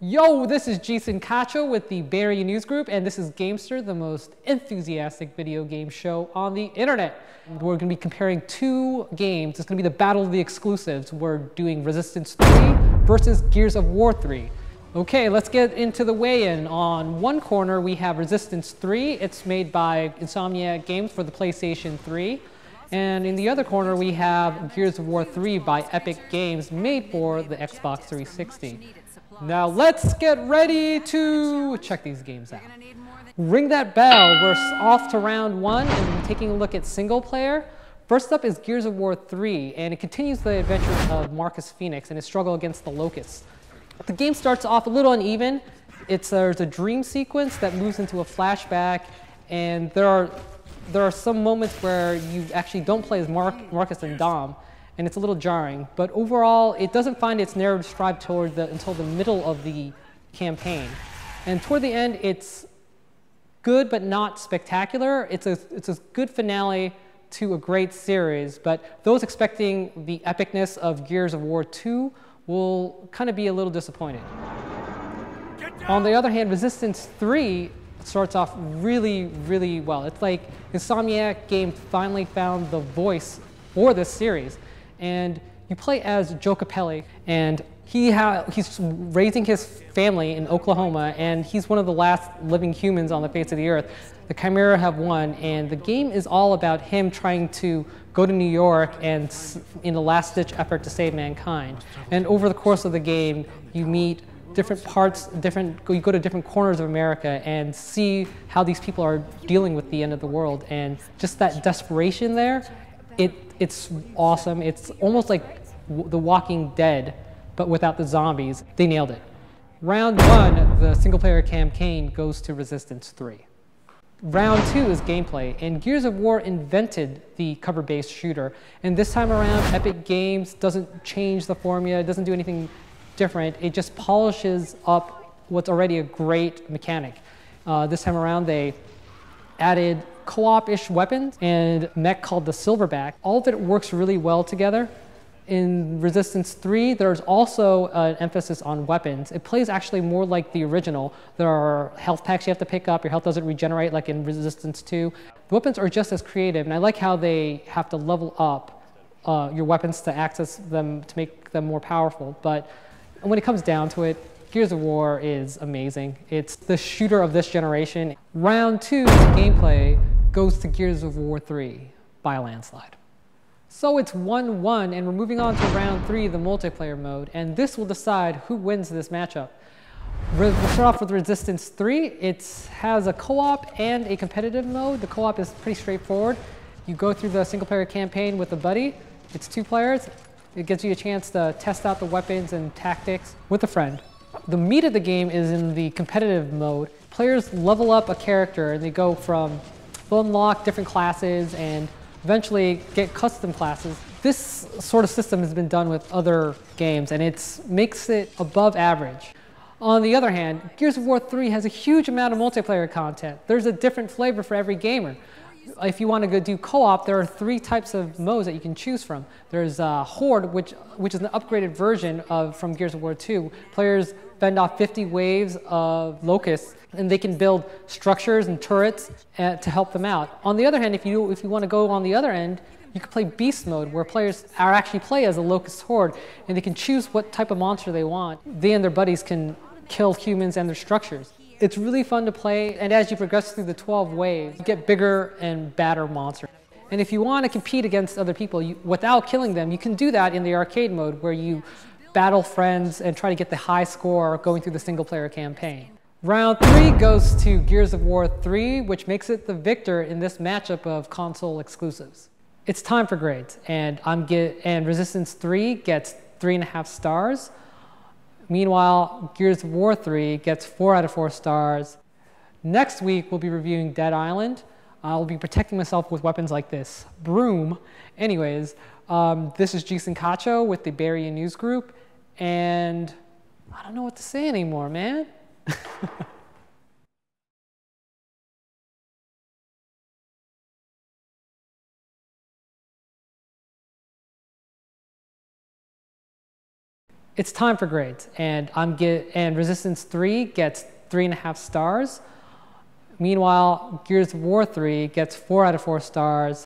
Yo, this is Geison Cacho with the Bay Area News Group, and this is Gamester, the most enthusiastic video game show on the internet. We're going to be comparing two games. It's going to be the battle of the exclusives. We're doing Resistance 3 versus Gears of War 3. Okay, let's get into the weigh-in. On one corner, we have Resistance 3. It's made by Insomniac Games for the PlayStation 3. And in the other corner, we have Gears of War 3 by Epic Games, made for the Xbox 360. Now let's get ready to check these games out. Ring that bell. We're off to round one and taking a look at single player. First up is Gears of War 3, and it continues the adventures of Marcus Phoenix and his struggle against the Locusts. The game starts off a little uneven. There's a dream sequence that moves into a flashback, and there are some moments where you actually don't play as Marcus and Dom, and it's a little jarring. But overall, it doesn't find its narrative stride until the middle of the campaign. And toward the end, it's good but not spectacular. It's a good finale to a great series, but those expecting the epicness of Gears of War 2 will kind of be a little disappointed. On the other hand, Resistance 3 starts off really, really well. It's like Insomniac Games finally found the voice for this series. And you play as Joe Capelli, and he's raising his family in Oklahoma, and he's one of the last living humans on the face of the earth. The Chimera have won, and the game is all about him trying to go to New York and in a last-ditch effort to save mankind. And over the course of the game, you meet different parts, you go to different corners of America and see how these people are dealing with the end of the world. And just that desperation there, it's awesome. It's almost like The Walking Dead, but without the zombies. They nailed it. Round one, the single-player campaign, goes to Resistance 3. Round two is gameplay, and Gears of War invented the cover-based shooter. And this time around, Epic Games doesn't change the formula, it doesn't do anything different. It just polishes up what's already a great mechanic. This time around, they added co-op-ish weapons and mech called the Silverback. All of it works really well together. In Resistance 3, there's also an emphasis on weapons. It plays actually more like the original. There are health packs you have to pick up. Your health doesn't regenerate like in Resistance 2. The weapons are just as creative, and I like how they have to level up your weapons to access them, to make them more powerful. But when it comes down to it, Gears of War is amazing. It's the shooter of this generation. Round two gameplay goes to Gears of War 3 by a landslide. So it's 1-1, and we're moving on to round three, the multiplayer mode, and this will decide who wins this matchup. We'll start off with Resistance 3. It has a co-op and a competitive mode. The co-op is pretty straightforward. You go through the single-player campaign with a buddy. It's 2 players. It gives you a chance to test out the weapons and tactics with a friend. The meat of the game is in the competitive mode. Players level up a character, and they'll unlock different classes and eventually get custom classes. This sort of system has been done with other games, and it makes it above average. On the other hand, Gears of War 3 has a huge amount of multiplayer content. There's a different flavor for every gamer. If you want to go do co-op, there are 3 types of modes that you can choose from. There's Horde, which is an upgraded version from Gears of War 2. Players fend off 50 waves of locusts, and they can build structures and turrets to help them out. On the other hand, if you want to go on the other end, you can play Beast Mode, where players actually play as a locust horde, and they can choose what type of monster they want. They and their buddies can kill humans and their structures. It's really fun to play, and as you progress through the 12 waves, you get bigger and badder monsters. And if you want to compete against other people without killing them, you can do that in the arcade mode, where you battle friends and try to get the high score going through the single-player campaign. Round 3 goes to Gears of War 3, which makes it the victor in this matchup of console exclusives. It's time for grades, and Resistance 3 gets 3.5 stars. Meanwhile, Gears of War 3 gets 4 out of 4 stars. Next week, we'll be reviewing Dead Island. I'll be protecting myself with weapons like this broom. Anyways, this is Geison Cacho with the Bay Area News Group, and I don't know what to say anymore, man. it's time for grades, and and Resistance 3 gets 3.5 stars. Meanwhile, Gears of War 3 gets 4 out of 4 stars,